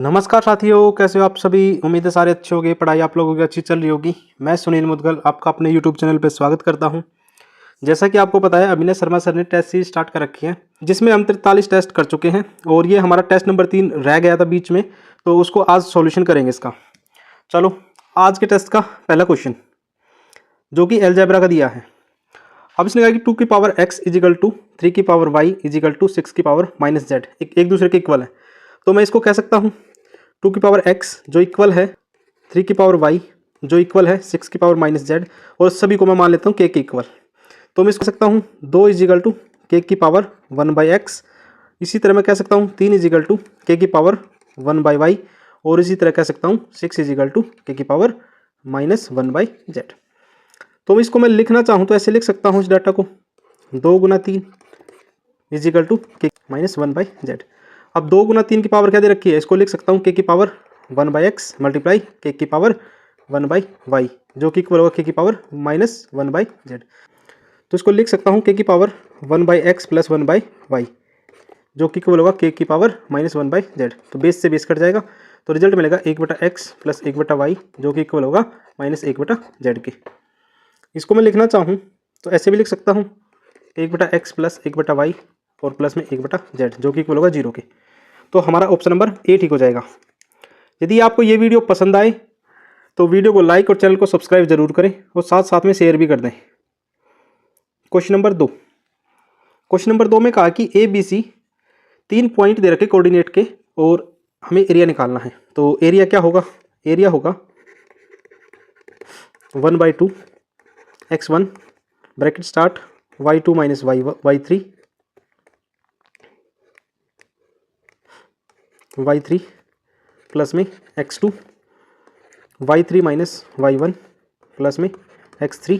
नमस्कार साथियों, कैसे हो आप सभी। उम्मीद है सारे अच्छे होंगे, पढ़ाई आप लोगों की अच्छी चल रही होगी। मैं सुनील मुदगल आपका अपने यूट्यूब चैनल पर स्वागत करता हूं। जैसा कि आपको पता है, अभिनय शर्मा सर ने टेस्ट सीरीज स्टार्ट कर रखी है, जिसमें हम 43 टेस्ट कर चुके हैं और ये हमारा टेस्ट नंबर 3 रह गया था बीच में, तो उसको आज सॉल्यूशन करेंगे इसका। चलो, आज के टेस्ट का पहला क्वेश्चन जो कि अलजेब्रा का दिया है। अब इसने कहा कि 2 की पावर x इजिकल टू 3 की पावर y इजिकल टू 6 की पावर माइनस जेड एक दूसरे के इक्वल है। तो मैं इसको कह सकता हूँ 2 की पावर x जो इक्वल है 3 की पावर y जो इक्वल है 6 की पावर माइनस जेड, और सभी को मैं मान लेता हूँ k के इक्वल। तो मैं इसको कह सकता हूँ 2 इजिकल टू k की पावर 1/x। इसी तरह मैं कह सकता हूँ 3 इजिकल टू k की पावर 1/y, और इसी तरह कह सकता हूँ 6 इजिकल टू k की पावर माइनस 1/z। तो इसको मैं लिखना चाहूँ तो ऐसे लिख सकता हूँ इस डाटा को 2 गुना 3 equal to k minus 1/z। अब 2 गुना 3 की पावर क्या दे रखी है, इसको लिख सकता हूँ k की पावर 1/x मल्टीप्लाई k की पावर 1/y, जो कि इक्वल होगा k की पावर माइनस 1/z। तो इसको लिख सकता हूँ k की पावर 1/x प्लस 1/y, जो कि इक्वल होगा k की पावर माइनस 1/z। तो बेस से बेस कट जाएगा, तो रिजल्ट मिलेगा 1/x प्लस 1/y, जो कि इक्वल होगा माइनस 1/z के। इसको मैं लिखना चाहूँ तो ऐसे भी लिख सकता हूँ 1/x प्लस 1/y और प्लस में 1/z, जो कि इक्वल होगा 0 के। तो हमारा ऑप्शन नंबर ए ठीक हो जाएगा। यदि आपको ये वीडियो पसंद आए तो वीडियो को लाइक और चैनल को सब्सक्राइब जरूर करें और साथ साथ में शेयर भी कर दें। Question number 2। क्वेश्चन नंबर 2 में कहा कि ए बी सी 3 पॉइंट दे रखे कोऑर्डिनेट के और हमें एरिया निकालना है। तो एरिया क्या होगा, एरिया होगा 1/2 x1 bracket start y2 minus y3 plus में x2 y3 minus y1 plus में x3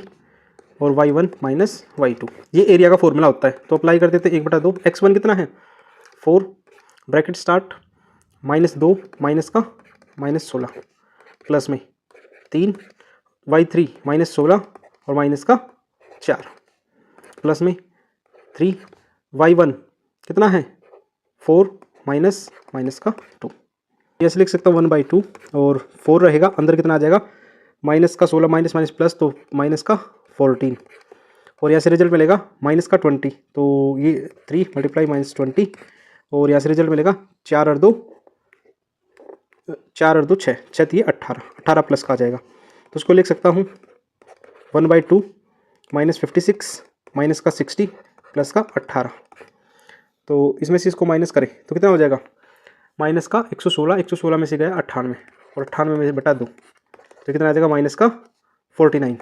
और y1 माइनस y2। ये एरिया का फॉर्मूला होता है। तो अप्लाई कर देते हैं 1/2। x1 कितना है 4 ब्रैकेट स्टार्ट -2 माइनस का -16 प्लस में 3 y3 -16 और माइनस का 4 प्लस में 3 y1 कितना है 4 माइनस का 2। ऐसे लिख सकता हूँ 1/2 और 4 रहेगा, अंदर कितना आ जाएगा माइनस का 16 माइनस माइनस प्लस, तो माइनस का 14, और यहाँ से रिजल्ट मिलेगा माइनस का 20। तो ये 3 मल्टीप्लाई -20, और यहाँ से रिजल्ट मिलेगा 4 और 2 6 6 18 प्लस का आ जाएगा। तो उसको लिख सकता हूँ 1/2 -56 माइनस का 60 प्लस का 18। तो इसमें से इसको माइनस करें तो कितना हो जाएगा माइनस का 116 में से गया 98 और 98 में से बटा 2, तो कितना आ जाएगा माइनस का 49।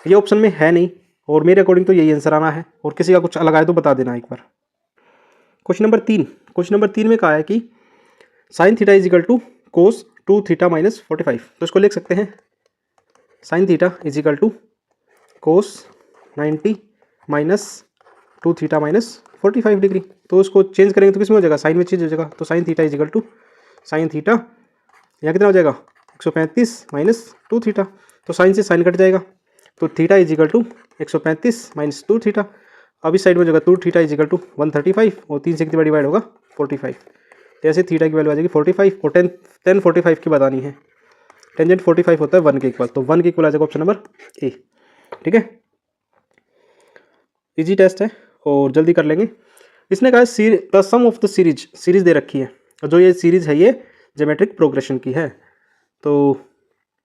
ये ऑप्शन में है नहीं और मेरे अकॉर्डिंग तो यही आंसर आना है, और किसी का कुछ अलग आए तो बता देना एक बार। क्वेश्चन नंबर 3 में कहा है कि sine theta is equal to cos 2 theta minus 45। तो इसको लिख सकते हैं sine theta is equal to cos 90 minus 2 theta minus 45 degree. तो उसको चेंज करेंगे तो किस में हो जाएगा, साइन में चेंज हो जाएगा। तो sine theta is equal to sine theta यहाँ कितना हो जाएगा 135 माइनस 2 थीटा। तो साइन से साइन कट जाएगा, तो theta is equal to 135 minus 2 theta. अब इस साइड में हो जाएगा 2 थीटा इज इक्वल टू 135 और 3 से कितनी डिवाइड होगा 45। तो ऐसे थीटा की वैल्यू आ जाएगी 45 और tan 45 की बतानी है। टेंजेंट 45 होता है 1 के इक्वल, तो 1 के इक्वल आ जाएगा ऑप्शन नंबर ए। ठीक है, इजी टेस्ट है और जल्दी कर लेंगे। इसने कहा the sum of the series दे रखी है, जो ये सीरीज है ये ज्योमेट्रिक प्रोग्रेशन की है। तो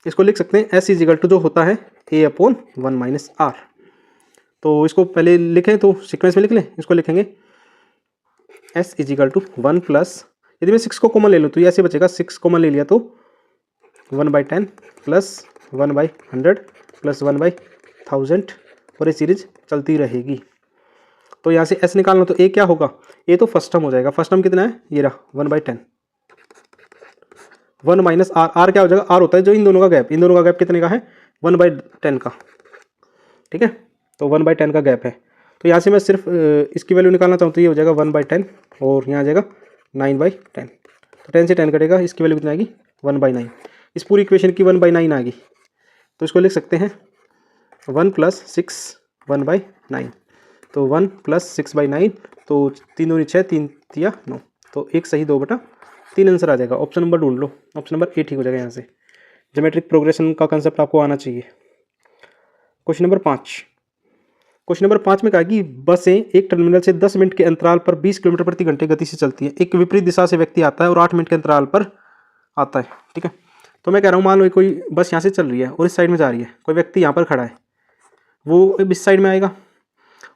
इसको लिख सकते हैं s इज इक्वल टू जो होता है a/1 माइनस r। तो इसको पहले लिखें तो सीक्वेंस में लिख लें। इसको लिखेंगे s is equal to 1 plus, यदि मैं 6 को कॉमन ले लूँ तो ये ऐसे बचेगा, 6 कॉमन ले लिया तो 1/10 प्लस 1/100 प्लस 1/1000, और ये सीरीज चलती रहेगी। तो यहाँ से s निकालना, तो a क्या होगा, a तो फर्स्ट टर्म हो जाएगा। फर्स्ट टर्म कितना है, ये रहा 1/10, 1 माइनस r क्या हो जाएगा, r होता है जो इन दोनों का गैप, इन दोनों का गैप कितने का है 1/10 का। ठीक है, तो 1/10 का गैप है। तो यहाँ से मैं सिर्फ इसकी वैल्यू निकालना चाहूँ तो ये हो जाएगा 1/10 और यहाँ आ जाएगा 9/10। तो 10 से 10 कटेगा, इसकी वैल्यू कितनी आएगी 1/9। इस पूरी इक्वेशन की 1/9 आ गई। तो इसको लिख सकते हैं 1 प्लस 6 1/9। तो 1 प्लस 6/9, तो 3 दूनी 6, 3 तिया 9, तो 1 सही 2/3। 3 आंसर आ जाएगा। ऑप्शन नंबर ढूंढ लो, ऑप्शन नंबर ए ठीक हो जाएगा यहाँ से। ज्योमेट्रिक प्रोग्रेशन का कंसेप्ट आपको आना चाहिए। क्वेश्चन नंबर 5, क्वेश्चन नंबर 5 में कहा कि बसें एक टर्मिनल से 10 मिनट के अंतराल पर 20 किलोमीटर प्रति घंटे गति से चलती है। एक विपरीत दिशा से व्यक्ति आता है और 8 मिनट के अंतराल पर आता है। ठीक है, तो मैं कह रहा हूँ मान लो कोई बस यहाँ से चल रही है और इस साइड में जा रही है, कोई व्यक्ति यहाँ पर खड़ा है, वो इस साइड में आएगा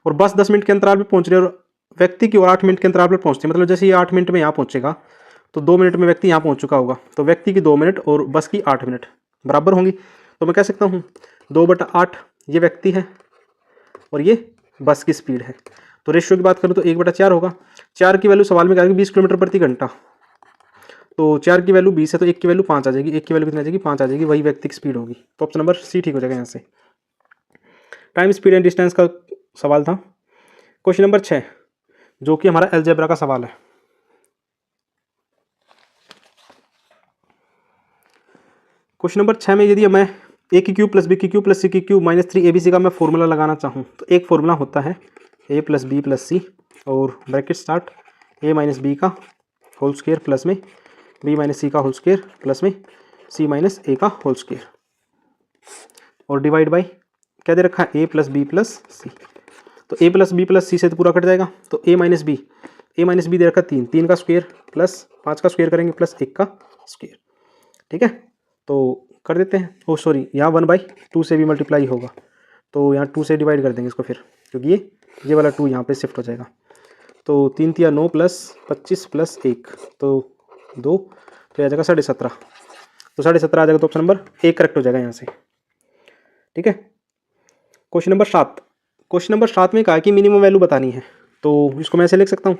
और बस 10 मिनट के अंतराल पर पहुँच रही है और व्यक्ति की और 8 मिनट के अंतराल पर पहुँचती है। मतलब जैसे ये 8 मिनट में यहाँ पहुँचेगा तो 2 मिनट में व्यक्ति यहाँ पहुँच चुका होगा, तो व्यक्ति की 2 मिनट और बस की 8 मिनट बराबर होंगी। तो मैं कह सकता हूँ 2/8 ये व्यक्ति है और ये बस की स्पीड है। तो रेशियो की बात करूँ तो 1/4 होगा। 4 की वैल्यू सवाल में कहा 20 किलोमीटर प्रति घंटा, तो 4 की वैल्यू 20 है तो 1 की वैल्यू 5 आ जाएगी। 1 की वैल्यू कितनी आ जाएगी? 5 आ जाएगी, वही व्यक्ति की स्पीड होगी। तो ऑप्शन नंबर सी ठीक हो जाएगा यहाँ से। टाइम, स्पीड एंड डिस्टेंस का सवाल था। क्वेश्चन नंबर 6 जो कि हमारा अलजेब्रा का सवाल है। क्वेश्चन नंबर 6 में यदि मैं ए की क्यूब प्लस बी की क्यूब प्लस सी की क्यूब माइनस 3 ABC का मैं फॉर्मूला लगाना चाहूँ तो एक फॉर्मूला होता है a plus b plus c और bracket start a minus b का होल स्क्वायर प्लस में b माइनस सी का होल स्क्वायर प्लस में c माइनस a का होल स्क्वायर और डिवाइड बाई क्या दे रखा है a plus b plus c. तो a plus b plus c से तो पूरा कट जाएगा, तो a माइनस बी दे रखा 3 का स्क्वायर प्लस 5 का स्क्वायर करेंगे प्लस 1 का स्क्वायर। ठीक है, तो कर देते हैं। ओ सॉरी, यहाँ 1/2 से भी मल्टीप्लाई होगा तो यहाँ 2 से डिवाइड कर देंगे इसको फिर, क्योंकि ये वाला 2 यहाँ पे शिफ्ट हो जाएगा। तो 3 तिया 9 प्लस 25 प्लस 1 तो 2, तो आ जाएगा 17.5। तो 17.5 आ जाएगा, तो ऑप्शन नंबर ए करेक्ट हो जाएगा यहाँ से। ठीक है, क्वेश्चन नंबर 7, क्वेश्चन नंबर 7 में कहा कि मिनिमम वैल्यू बतानी है, तो इसको मैं ऐसे लिख सकता हूँ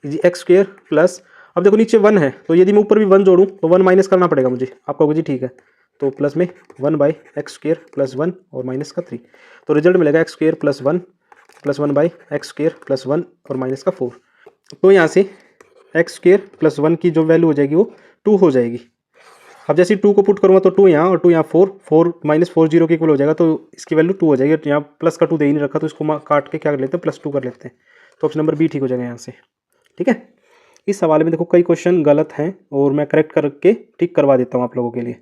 जी एक्स स्क्वायर प्लस, अब देखो नीचे 1 है तो यदि मैं ऊपर भी 1 जोड़ूँ तो 1 माइनस करना पड़ेगा मुझे। आप कहोगे जी ठीक है, तो प्लस में 1/x स्क्वायर प्लस 1 और माइनस का 3, तो रिजल्ट मिलेगा x square plus 1 plus 1/x square plus 1 और माइनस का 4। तो यहाँ से x स्क्वायर प्लस 1 की जो वैल्यू हो जाएगी वो 2 हो जाएगी। अब जैसे 2 को पुट करूँगा तो 2 यहाँ और 2 यहाँ, 4 माइनस 4 0 के इक्वल हो जाएगा, तो इसकी वैल्यू 2 हो जाएगी। यहाँ प्लस का 2 दे ही नहीं रखा तो इसको काट के क्या कर लेते हैं, +2 कर लेते हैं। तो ऑप्शन नंबर बी ठीक हो जाएगा यहाँ से। ठीक है, इस सवाल में देखो कई क्वेश्चन गलत हैं और मैं करेक्ट करके ठीक करवा देता हूँ आप लोगों के लिए।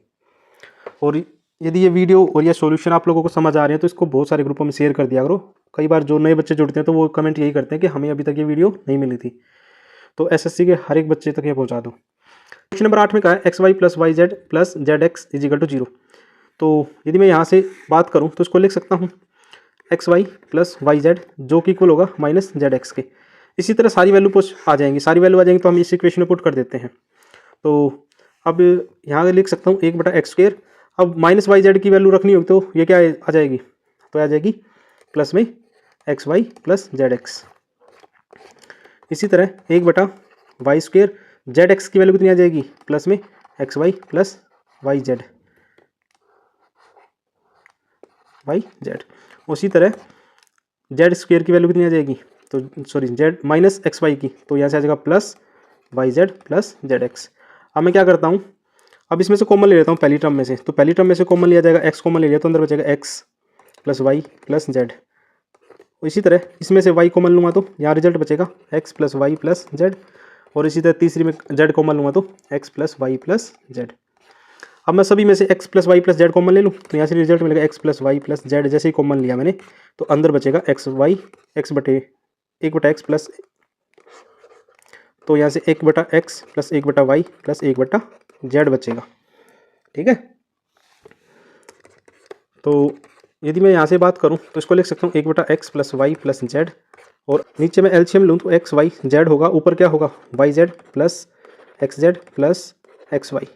और यदि ये वीडियो और ये सॉल्यूशन आप लोगों को समझ आ रहे हैं तो इसको बहुत सारे ग्रुपों में शेयर कर दिया करो। कई बार जो नए बच्चे जुड़ते हैं तो वो कमेंट यही करते हैं कि हमें अभी तक ये वीडियो नहीं मिली थी, तो एसएससी के हर एक बच्चे तक ये पहुंचा दो। क्वेश्चन नंबर 8 में कहा है XY plus YZ plus ZX is equal to 0। तो यदि मैं यहाँ से बात करूँ तो इसको लिख सकता हूँ XY प्लस YZ जो कि इक्वल होगा माइनस ZX के। इसी तरह सारी वैल्यू आ जाएंगी, तो हम इस इक्वेशन में पुट कर देते हैं। तो अब यहाँ लिख सकता हूँ 1/x स्क्वायर। अब माइनस YZ की वैल्यू रखनी होगी तो ये क्या आ जाएगी, तो आ जाएगी प्लस में XY प्लस ZX। इसी तरह 1/y स्क्वायर, ZX की वैल्यू कितनी आ जाएगी, प्लस में XY प्लस YZ। उसी तरह Z स्क्वायर की वैल्यू कितनी आ जाएगी, तो सॉरी Z माइनस XY की, तो यहाँ से आ जाएगा प्लस YZ प्लस ZX। अब मैं क्या करता हूँ, अब इसमें से कॉमन ले लेता हूँ पहली टर्म में से, तो पहली टर्म में से कॉमन लिया जाएगा, x कॉमन ले लिया तो अंदर बचेगा x plus y plus z। इसी तरह इसमें से y कॉमन लूँगा तो यहाँ रिजल्ट बचेगा x plus y plus z, और इसी तरह तीसरी में z कॉमन लूँगा तो x plus y plus z। अब मैं सभी में से x plus y plus z common ले लूँ तो यहाँ से रिजल्ट मिलेगा x plus y plus z. जैसे ही कॉमन लिया मैंने तो अंदर बचेगा x बटे 1/x प्लस, तो यहाँ से 1/x plus 1/y plus 1/z बचेगा। ठीक है, तो यदि मैं यहाँ से बात करूँ तो इसको लिख सकता हूँ 1/x plus y plus Z, और नीचे मैं एलसीएम लूँ तो एक्स वाई जेड होगा, ऊपर क्या होगा y z plus x z plus x y,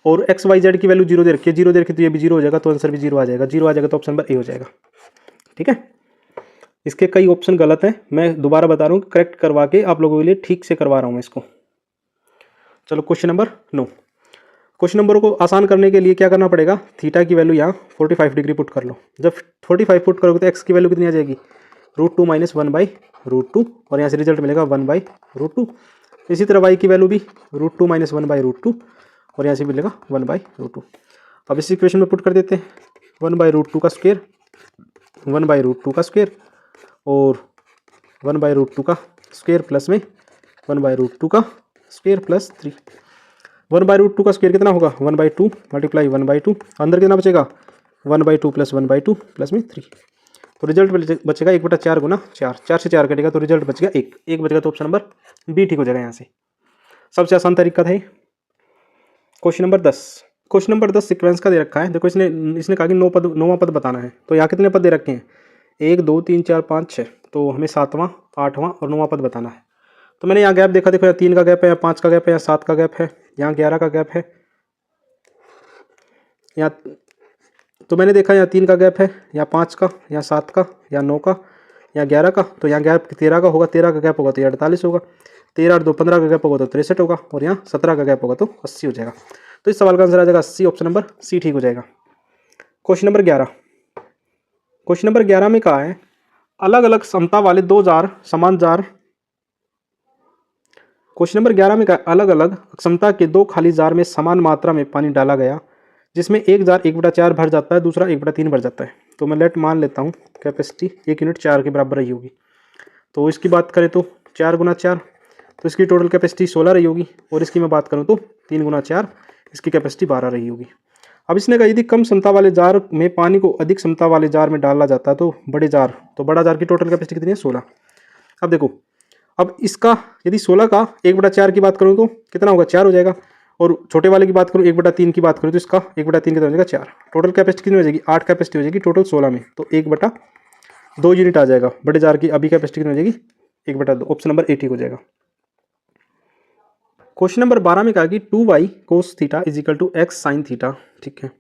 और एक्स वाई जेड की वैल्यू 0 दे रखी है, 0 दे रखी तो ये भी 0 हो जाएगा, तो आंसर भी 0 आ जाएगा। 0 आ जाएगा तो ऑप्शन नंबर ए हो जाएगा। ठीक है, इसके कई ऑप्शन गलत हैं, मैं दोबारा बता रहा हूँ, करेक्ट करवा के आप लोगों के लिए ठीक से करवा रहा हूँ मैं इसको। चलो क्वेश्चन नंबर 9। क्वेश्चन नंबर को आसान करने के लिए क्या करना पड़ेगा, थीटा की वैल्यू यहाँ 45 डिग्री पुट कर लो। जब 45 पुट करोगे तो एक्स की वैल्यू कितनी आ जाएगी, √2 माइनस 1/√2, और यहाँ से रिजल्ट मिलेगा 1/√2। इसी तरह y की वैल्यू भी √2 माइनस 1/√2, और यहाँ से मिलेगा 1/√2। अब इस इक्वेशन में पुट कर देते हैं 1/√2 का स्क्वायर, 1/√2 का स्क्वायर और 1/√2 का स्क्वायर प्लस में 1/√2 का स्क्वायर प्लस 3। 1/√2 का स्क्वायर कितना होगा 1/2 मल्टीप्लाई 1/2, अंदर कितना बचेगा 1/2 प्लस 1/2 प्लस में 3। तो रिजल्ट बचेगा 1/4 गुना 4, 4 से 4 कटेगा तो रिजल्ट बचेगा 1 बचेगा। तो ऑप्शन नंबर बी ठीक हो जाएगा यहाँ से। सबसे आसान तरीका था ये। Question number 10। Question number 10 sequence का दे रखा है। देखो इसने कहा कि 9वां पद बताना है। तो यहाँ कितने पद दे रखे हैं 1 2 3 4 5 6, तो हमें 7वां 8वां और 9वां पद बताना है। तो मैंने यहाँ गैप देखा, देखो यहाँ 3 का गैप है, यहाँ 5 का गैप है, यहाँ 7 का गैप है, यहाँ 11 का गैप है, यहाँ तो मैंने देखा यहाँ 3 का गैप है, यहाँ 5 का, यहाँ 7 का, यहाँ 9 का, यहाँ 11 का, तो यहाँ गैप 13 का होगा, 13 का गैप होगा तो ये 48 होगा, 13 और 2 15 का गैप होगा तो 63 होगा, और यहाँ 17 का गैप होगा तो 80 हो जाएगा। तो इस सवाल का आंसर आ जाएगा 80, ऑप्शन नंबर सी ठीक हो जाएगा। Question number 11। क्वेश्चन नंबर 11 में कहा है अलग अलग क्षमता वाले 2 जार समान जार। क्वेश्चन नंबर 11 में कहा अलग अलग क्षमता के 2 खाली जार में समान मात्रा में पानी डाला गया, जिसमें एक जार 1/4 भर जाता है, दूसरा 1/3 भर जाता है। तो मैं लेट मान लेता हूँ कैपेसिटी 1 यूनिट 4 के बराबर रही होगी। तो इसकी बात करें तो 4 गुना 4, तो इसकी टोटल कैपेसिटी 16 रही होगी, और इसकी मैं बात करूँ तो 3 गुना 4, इसकी कैपेसिटी 12 रही होगी। अब इसने कहा यदि कम क्षमता वाले जार में पानी को अधिक क्षमता वाले जार में डाला जाता है तो बड़ा जार की टोटल कैपेसिटी कितनी है 16। अब देखो, अब इसका यदि 16 का 1/4 की बात करूँ तो कितना होगा 4 हो जाएगा, और छोटे वाले की बात करूँ 1/3 की बात करूँ तो इसका 1/3 कितना हो जाएगा 4। टोटल कैपेसिटी कितनी हो जाएगी 8 कैपेसिटी हो जाएगी टोटल 16 में, तो 1/2 यूनिट आ जाएगा। बड़े जार की अभी कैपेसिटी कितनी हो जाएगी 1/2, ऑप्शन नंबर ए ठीक हो जाएगा। क्वेश्चन नंबर 12 में कहा कि 2y cos theta is equal to x sine theta. ठीक है,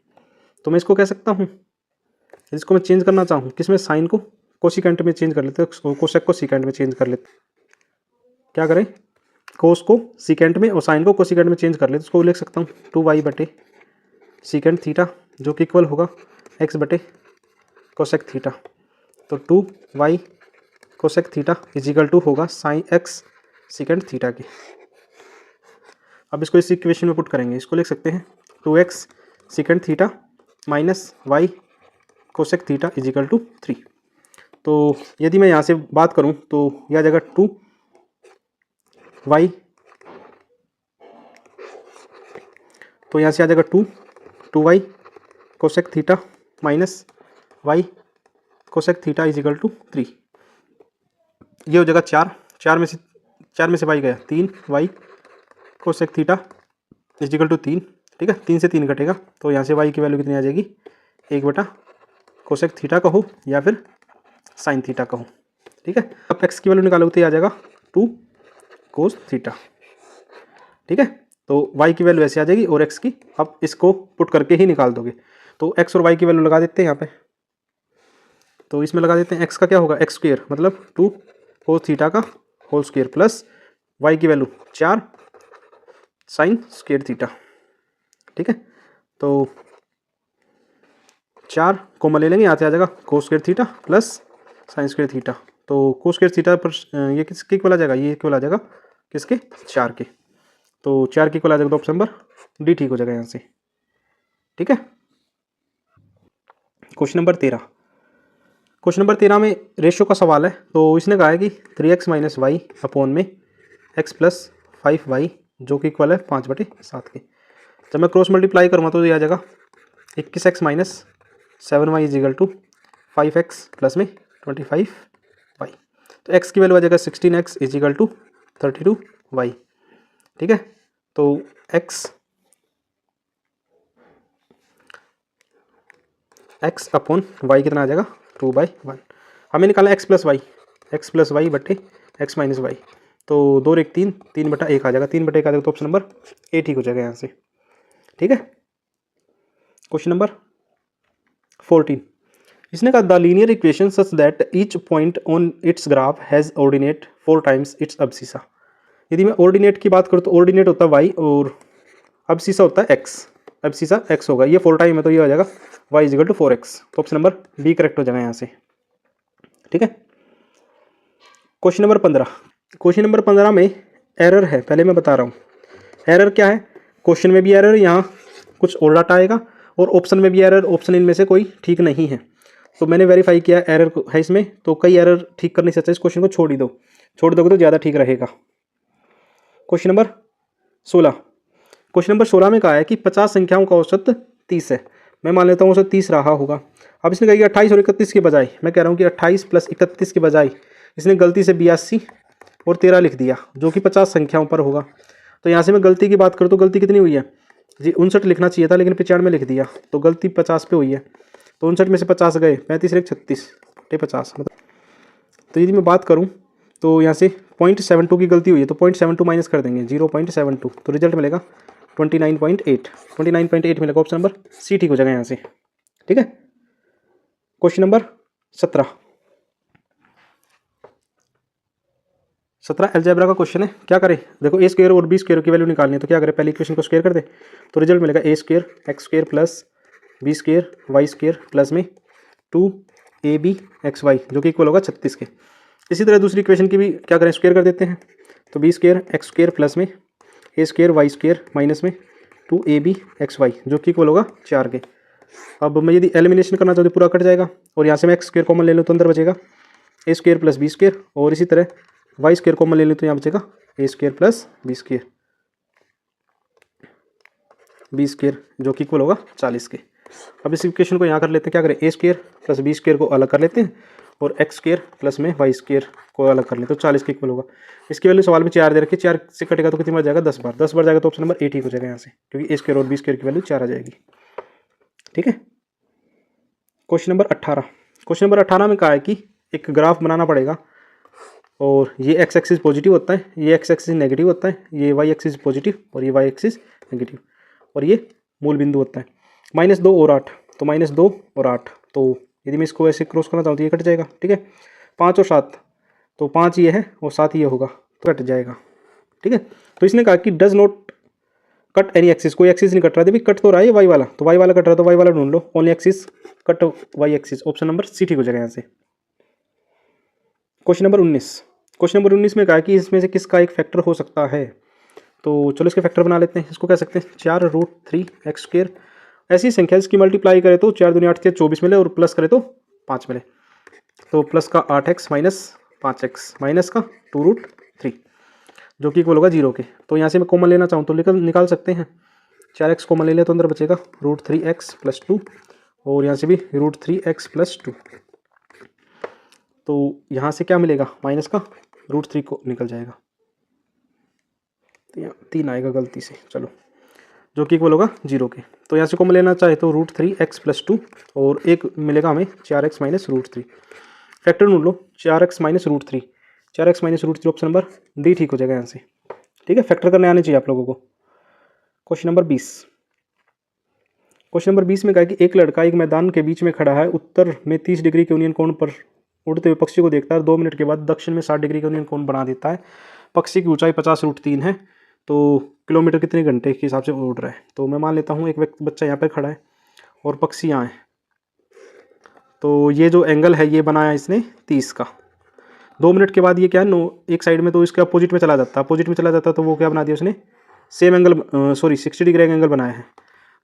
तो मैं इसको कह सकता हूँ, इसको मैं चेंज करना चाहूँ किसमें, साइन को कोसिकेंट में चेंज कर लेते हैं, कोसेक को सीकेंट में चेंज कर लेते हैं। क्या करें, कोस को सीकेंट में और साइन को कोसिकेंट में चेंज कर लेते, इसको लिख सकता हूँ 2y बटे सीकेंट थीटा जो कि इक्वल होगा x बटे कोसेक थीटा। तो 2y cosec theta is equal to होगा साइन x सीकेंट थीटा की। अब इसको इस इक्वेशन में पुट करेंगे, इसको लिख सकते हैं 2x secant theta minus y cosec theta is equal to 3। तो यदि मैं यहाँ से बात करूँ तो यह आ जाएगा 2y, तो यहाँ से आ जाएगा 2y cosec theta minus y cosec theta is equal to 3। ये हो जाएगा 4 में से y गया 3y cosec theta is equal to 3। ठीक है, 3 से 3 कटेगा, तो यहाँ से y की वैल्यू कितनी आ जाएगी 1 कोसेक थीटा का हो या फिर साइन थीटा का हो। ठीक है, अब x की वैल्यू निकालोगे तो ये आ जाएगा 2 कोस थीटा। ठीक है, तो y की वैल्यू ऐसे आ जाएगी और x की अब इसको पुट करके ही निकाल दोगे। तो x और y की वैल्यू लगा देते हैं यहाँ पे, तो इसमें लगा देते हैं x का क्या होगा x स्क्वायर मतलब 2 कोस थीटा का होल स्क्वायर प्लस y की वैल्यू 4 साइन स्क्वायर थीटा। ठीक है, तो 4 कॉमन ले लेंगे, यहाँ से आ जाएगा cos square theta plus sine square theta. तो कोस स्क्वायर थीटा पर ये किसके इक्वल आ जाएगा, ये इक्वल आ जाएगा किसके 4 के, तो 4 के इक्वल आ जाएगा, तो ऑप्शन नंबर डी ठीक हो जाएगा यहाँ से। ठीक है, क्वेश्चन नंबर 13। क्वेश्चन नंबर 13 में रेशो का सवाल है। तो इसने कहा है कि 3x माइनस वाई अपॉन में x प्लस 5y जो कि इक्वल है 5/7 के। जब मैं क्रॉस मल्टीप्लाई करूँगा तो ये आ जाएगा 21x minus 7y is equal to 5x plus में 25y। तो x की वैल्यू आ जाएगा 16x is equal to 32y। ठीक है, तो x अपॉन y कितना आ जाएगा 2/1। हमें निकाला x प्लस वाई बटे x माइनस वाई, तो 2 और 1 3, 3/1 आ जाएगा, 3/1 आ जाएगा, तो ऑप्शन नंबर ए ठीक हो जाएगा यहाँ से। ठीक है, क्वेश्चन नंबर 14। इसने कहा the linear equation such that each point on its graph has ordinate 4 times its abscissa. यदि मैं ऑर्डिनेट की बात करूँ तो ऑर्डिनेट होता है y और अब्सिसा होता है x, अब्सिसा x होगा, ये 4 टाइम है तो ये आ जाएगा y is equal to 4x। तो ऑप्शन नंबर बी करेक्ट हो जाएगा यहाँ से। ठीक है, क्वेश्चन नंबर 15। क्वेश्चन नंबर 15 में एरर है, पहले मैं बता रहा हूँ एरर क्या है। क्वेश्चन में भी एरर, यहाँ कुछ और डाटा आएगा, और ऑप्शन में भी एरर, ऑप्शन इनमें से कोई ठीक नहीं है। तो मैंने वेरीफाई किया एरर है इसमें, तो कई एरर ठीक करने से अच्छा इस क्वेश्चन को छोड़ दोगे तो ज़्यादा ठीक रहेगा। Question number 16। क्वेश्चन नंबर 16 में कहा है कि 50 संख्याओं का औसत 30 है। मैं मान लेता हूँ औसत 30 रहा होगा। अब इसने कहा कि 28 और 31 के बजाय, मैं कह रहा हूँ कि 28 प्लस 31 के बजाय इसने गलती से 82 और 13 लिख दिया, जो कि 50 संख्याओं पर होगा। तो यहाँ से मैं गलती की बात करूँ तो गलती कितनी हुई है जी, 59 लिखना चाहिए था, लेकिन 95 लिख दिया, तो गलती 50 पे हुई है। तो 59 में से 50 गए, 35 एक 36 बटे 50 मतलब। तो यदि मैं बात करूँ तो यहाँ से 0.72 की गलती हुई है, तो 0.72 माइनस कर देंगे 0.72, तो रिजल्ट मिलेगा 29.8। 29.8 मिलेगा, ऑप्शन नंबर सी ठीक हो जाएगा यहाँ से। ठीक है। क्वेश्चन नंबर 17 अलजेब्रा का क्वेश्चन है। क्या करें, देखो ए स्क्वायर और बी स्क्वायर की वैल्यू निकालनी है, तो क्या करें, पहले इक्वेशन को स्क्वायर कर दे, तो रिजल्ट मिलेगा a square x square plus b square y square plus में 2ab एक्स वाई, जो कि इक्वल होगा 36 के। इसी तरह दूसरी इक्वेशन की भी क्या करें, स्क्वायर कर देते हैं, तो b square x square plus में a square y square minus में 2ab एक्स वाई, जो कि इक्वल होगा 4 के। अब मैं यदि एलिमिनेशन करना चाहूँ तो पूरा कट जाएगा, और यहाँ से मैं एक्स स्क्वायर कॉमन ले लूँ तो अंदर बचेगा ए स्क्वायर प्लस बी स्क्वायर, और इसी तरह वाई स्क्वायर कॉमन ले लूँ तो यहाँ बचेगा ए स्क्वायर प्लस बी स्क्वायर, जो कि इक्वल होगा 40 के। अब इस इक्वेशन को यहाँ कर लेते हैं, क्या करें, ए स्क्वायर प्लस बी स्क्वायर को अलग कर लेते हैं और एक्स स्क्वायर प्लस में वाई स्क्वायर को अलग कर लेते हैं, तो 40 के इक्वल होगा। इसकी वैल्यू सवाल में 4 दे रखी है, 4 से कटेगा तो कितनी बार जाएगा, 10 बार। 10 बार जाएगा तो ऑप्शन नंबर ए ठीक हो जाएगा यहाँ से, क्योंकि ए स्क्वायर और बी स्क्वायर की वैल्यू 4 आ जाएगी। ठीक है। Question number 18। क्वेश्चन नंबर 18 में कहा है कि एक ग्राफ बनाना पड़ेगा, और ये एक्स एक्सिस पॉजिटिव होता है, ये एक्स एक्सिस नेगेटिव होता है, ये वाई एक्सिस पॉजिटिव और ये वाई एक्सिस नेगेटिव, और ये मूल बिंदु होता है -2 और 8, तो -2 और 8, तो यदि मैं इसको ऐसे क्रॉस करना चाहूँ तो ये कट जाएगा। ठीक है। 5 और 7, तो 5 ये है और 7 ये होगा, तो कट जाएगा। ठीक है। तो इसने कहा कि does not cut any axis, कोई एक्सिस नहीं कट रहा है, कट तो रहा है वाई वाला, तो वाई वाला कट रहा है, तो वाई वाला ढूंढ लो, only axis cut y axis, option number c ठीक हो जाएगा यहाँ से। Question number 19। क्वेश्चन नंबर 19 में कहा कि इसमें से किसका एक फैक्टर हो सकता है, तो चलो इसके फैक्टर बना लेते हैं। इसको कह सकते हैं 4√3 एक्स स्क्वायर, ऐसी संख्या इसकी मल्टीप्लाई करे तो 4 दूनी 8 के 24 मिले, और प्लस करे तो 5 मिले, तो प्लस का 8x माइनस 5x माइनस का 2√3, जो कि इक्वल होगा 0 के। तो यहाँ से मैं कॉमन लेना चाहूँ तो निकाल सकते हैं, 4x कॉमन ले लिया तो अंदर बचेगा √3x प्लस 2, और यहाँ से भी √3x प्लस 2, तो यहाँ से क्या मिलेगा, माइनस का √3 को निकल जाएगा, तो यहाँ 3 आएगा गलती से, चलो, जो कि इक्वल होगा 0 के। तो यहाँ से कॉमन लेना चाहे तो √3x प्लस 2, और एक मिलेगा हमें 4x माइनस √3। फैक्टर ढूंढ लो, 4x minus √3, 4x minus √3, option number D ठीक हो जाएगा यहाँ से। ठीक है। फैक्टर करने आने चाहिए आप लोगों को। Question number 20। क्वेश्चन नंबर 20 में कहा कि एक लड़का एक मैदान के बीच में खड़ा है, उत्तर में 30 डिग्री के यूनियन कोण पर उड़ते हुए पक्षी को देखता है, 2 मिनट के बाद दक्षिण में 60 डिग्री का यूनियन कोण बना देता है। पक्षी की ऊंचाई 50√3 है, तो किलोमीटर कितने घंटे के हिसाब से उड़ रहा है। तो मैं मान लेता हूँ एक बच्चा यहाँ पर खड़ा है और पक्षी यहाँ है, तो ये जो एंगल है ये बनाया इसने 30 का। 2 मिनट के बाद ये क्या है, एक साइड में, तो इसके अपोजिट में चला जाता है, तो वो क्या बना दिया उसने, सेम एंगल, 60 डिग्री का एंगल बनाया है।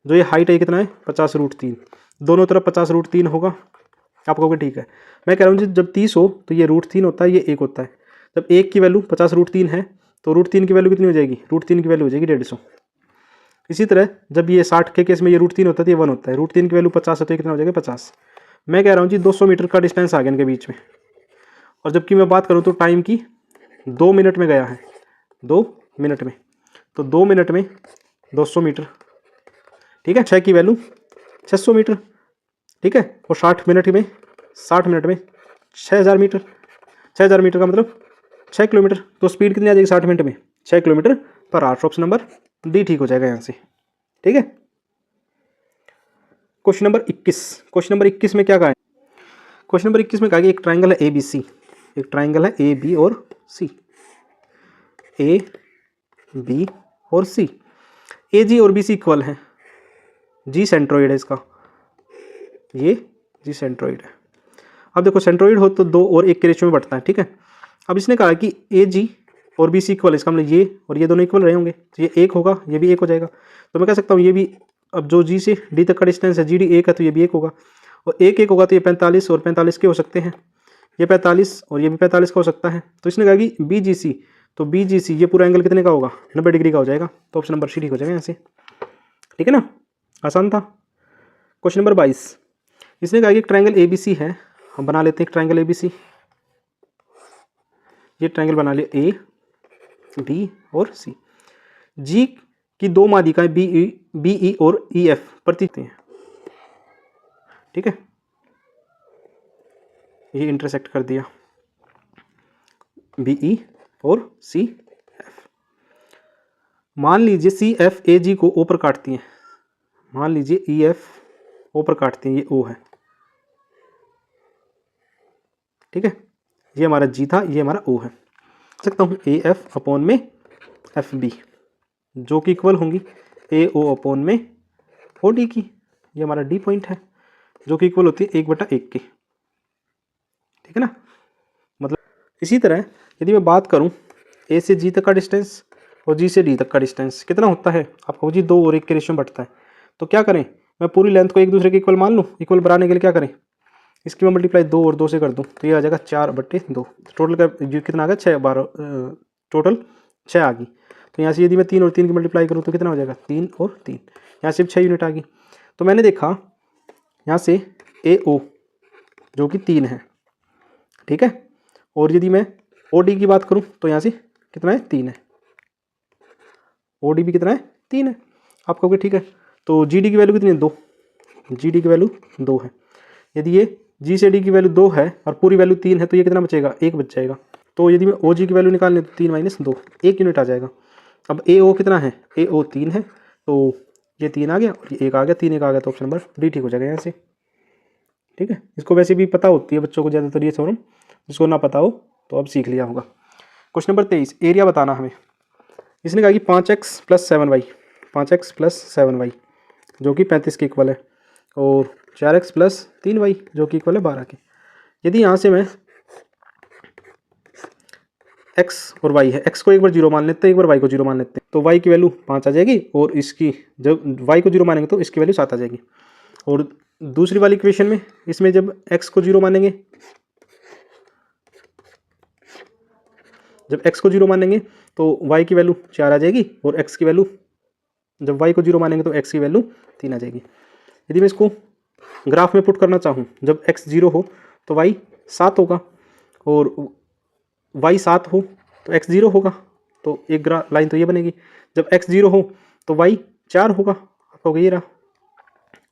जो ये हाइट है कितना है, 50√3, दोनों तरफ 50√3 होगा। आप कहोगे ठीक है, मैं कह रहा हूँ जी जब 30 हो तो ये √3 होता है, ये 1 होता है। जब 1 की वैल्यू 50√3 है तो √3 की वैल्यू कितनी हो जाएगी, √3 की वैल्यू हो जाएगी 150। इसी तरह जब ये 60 के केस में ये √3 होता है तो ये 1 होता है, √3 की वैल्यू 50 है तो ये कितना हो जाएगा 50। मैं कह रहा हूँ जी 200 मीटर का डिस्टेंस आ गया इनके बीच में, और जबकि मैं बात करूँ तो टाइम की 2 मिनट में गया है, 2 मिनट में, तो 2 मिनट में 200 मीटर। ठीक है। 6 की वैल्यू 600 मीटर। ठीक है। और 60 मिनट में 6000 मीटर। 6000 मीटर का मतलब 6 किलोमीटर, तो स्पीड कितनी आ जाएगी 60 मिनट में, 6 kilometre per hour. Option number D ठीक हो जाएगा यहाँ से। ठीक है। Question number 21। क्वेश्चन नंबर 21 में क्या कहा है, क्वेश्चन नंबर 21 में कहा कि एक ट्राइंगल है ए बी सी, एक ट्राइंगल है ए बी और सी, ए बी और सी, ए जी और बी सी इक्वल है, जी सेंट्रोइड है इसका, ये जी सेंट्रोइड है। अब देखो सेंट्रोइड हो तो 2 और 1 के रेशियो में बढ़ता है। ठीक है। अब इसने कहा कि ए जी और बी सी इक्वल है, इसका मतलब ये और ये दोनों इक्वल रहे होंगे, तो ये 1 होगा, ये भी 1 हो जाएगा। तो मैं कह सकता हूँ ये भी, अब जो जी से डी तक का डिस्टेंस है, जी डी 1 है तो ये भी 1 होगा, और 1 होगा तो ये 45 और 45 के हो सकते हैं, ये 45 और ये भी 45 का हो सकता है। तो इसने कहा कि बी जी सी तो BGC ये पूरा एंगल कितने का होगा, 90 डिग्री का हो जाएगा। तो ऑप्शन नंबर सी ठीक हो जाएगा यहाँ से। ठीक है ना, आसान था। क्वेश्चन नंबर 22, इसने कहा कि एक ट्रायंगल ABC है, हम बना लेते हैं एक ट्रायंगल ABC। ये ट्रायंगल बना लिया A B और C। G की दो माध्यिकाएं BE और EF प्रतीत हैं। ठीक है, ये इंटरसेक्ट कर दिया BE और CF। मान लीजिए CF AG को O पर काटती है, मान लीजिए EF O पर काटती हैं, ये O है। ठीक है, ये हमारा G था, ये हमारा O है। सकता हूँ AF अपॉन में FB जो कि इक्वल होंगी AO अपॉन में OD की। ये हमारा D पॉइंट है जो कि इक्वल होती है 1/1 की। ठीक है ना, मतलब इसी तरह यदि मैं बात करूं A से G तक का डिस्टेंस और G से D तक का डिस्टेंस कितना होता है, आपको जी 2 और 1 के रेशियो में बढ़ता है। तो क्या करें, मैं पूरी लेंथ को एक दूसरे के इक्वल मान लूँ। इक्वल बनाने के लिए क्या करें, इसकी मैं मल्टीप्लाई 2 और 2 से कर दूँ तो ये आ जाएगा 4/2। टोटल का जो कितना आ गया 6 12 टोटल 6 आ गई। तो यहाँ से यदि मैं 3 और 3 की मल्टीप्लाई करूँ तो कितना हो जाएगा 3 और 3, यहाँ से 6 यूनिट आ गई। तो मैंने देखा यहाँ से AO जो कि 3 है। ठीक है, और यदि मैं OD की बात करूँ तो यहाँ से कितना है 3 है, OD भी कितना है 3 है। आप कहोगे ठीक है, तो GD की वैल्यू कितनी है 2, GD की वैल्यू 2 है। यदि ये G से D की वैल्यू 2 है और पूरी वैल्यू 3 है तो ये कितना बचेगा 1 बच जाएगा। तो यदि मैं OG की वैल्यू निकालने तो 3 - 2 1 यूनिट आ जाएगा। अब AO कितना है, AO 3 है, तो ये 3 आ गया और ये 1 आ गया, 3 1 आ गया, तो ऑप्शन नंबर D ठीक हो जाएगा यहाँ से। ठीक है, इसको वैसे भी पता होती है बच्चों को ज़्यादातर ये थ्योरम, जिसको ना पता हो तो अब सीख लिया होगा। क्वेश्चन नंबर 23, एरिया बताना हमें। इसने कहा कि 5x + 7y, 5x + 7y जो कि 35 के इक्वल है, और 4x + 3y जो कि इक्वल है 12 के। यदि यहाँ से मैं x और y है, x को एक बार 0 मान लेते हैं, एक बार y को 0 मान लेते हैं, तो y की वैल्यू 5 आ जाएगी, और इसकी जब y को 0 मानेंगे तो इसकी वैल्यू 7 आ जाएगी। और दूसरी वाली इक्वेशन में इसमें जब x को 0 मानेंगे, जब x को 0 मानेंगे तो y की वैल्यू 4 आ जाएगी, और x की वैल्यू जब y को 0 मानेंगे तो x की वैल्यू 3 आ जाएगी। यदि मैं इसको ग्राफ में पुट करना चाहूँ, जब x 0 हो तो y 7 होगा, और y 7 हो तो x 0 होगा, तो एक लाइन तो ये बनेगी। जब x 0 हो तो y 4 होगा, आपको ये रहा,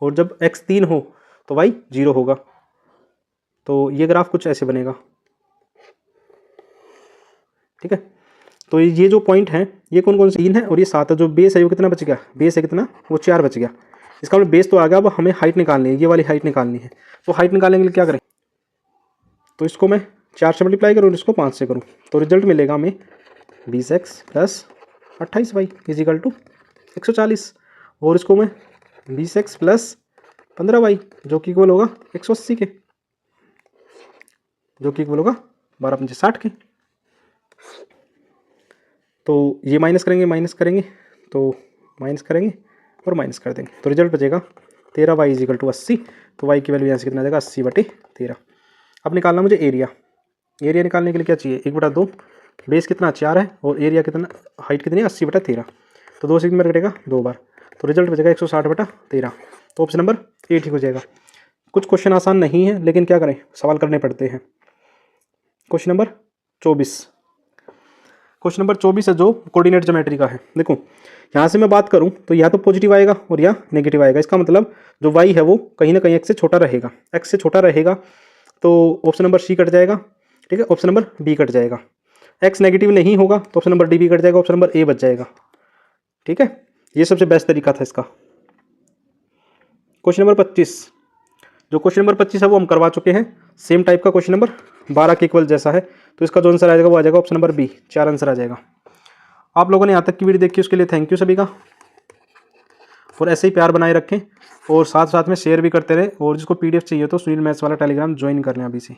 और जब x 3 हो तो y 0 होगा। तो ये ग्राफ कुछ ऐसे बनेगा। ठीक है, तो ये जो पॉइंट है ये कौन कौन से 3 है और ये 7 है। जो बेस है वो कितना बच गया, बेस है कितना, वो 4 बच गया। इसका मतलब बेस तो आ गया, अब हमें हाइट निकालनी है, ये वाली हाइट निकालनी है। तो हाइट निकालने के लिए क्या करें, तो इसको मैं 4 से मल्टीप्लाई करूँ और इसको 5 से करूँ, तो रिजल्ट मिलेगा हमें 20x + 28y = 140, और इसको मैं 20x + 15y जो कि इक्वल होगा 180 के, जो कि इक्वल होगा 12 × 5 = 60 के। तो ये माइनस करेंगे तो माइनस करेंगे और माइनस कर देंगे, तो रिजल्ट बचेगा 13y = 80। तो y की वैल्यू यहाँ से कितना आ जाएगा 80/13। अब निकालना मुझे एरिया। एरिया निकालने के लिए क्या चाहिए, 1/2, बेस कितना 4 है और एरिया कितना, हाइट कितनी है 80/13, तो 2 से कितना कटेगा 2 बार, तो रिजल्ट बचेगा 160/13। तो ऑप्शन नंबर ए ठीक हो जाएगा। कुछ क्वेश्चन आसान नहीं है, लेकिन क्या करें, सवाल करने पड़ते हैं। क्वेश्चन नंबर 24, क्वेश्चन नंबर 24 है जो कोऑर्डिनेट ज्योमेट्री का है। देखो यहाँ से मैं बात करूँ तो या तो पॉजिटिव आएगा और या नेगेटिव आएगा। इसका मतलब जो y है वो कहीं ना कहीं x से छोटा रहेगा, x से छोटा रहेगा, तो ऑप्शन नंबर सी कट जाएगा। ठीक है, ऑप्शन नंबर बी कट जाएगा। x नेगेटिव नहीं होगा तो ऑप्शन नंबर डी भी कट जाएगा, ऑप्शन नंबर ए बच जाएगा। ठीक है, ये सबसे बेस्ट तरीका था इसका। क्वेश्चन नंबर 25, जो क्वेश्चन नंबर 25 है वो हम करवा चुके हैं। सेम टाइप का क्वेश्चन नंबर 12 के इक्वल जैसा है, तो इसका जो आंसर आ जाएगा वो आ जाएगा ऑप्शन नंबर बी, 4 आंसर आ जाएगा। आप लोगों ने यहाँ तक की वीडियो देखी उसके लिए थैंक यू सभी का, और ऐसे ही प्यार बनाए रखें और साथ साथ में शेयर भी करते रहे। और जिसको PDF चाहिए तो सुनील मैथ्स वाला टेलीग्राम ज्वाइन कर लें अभी से।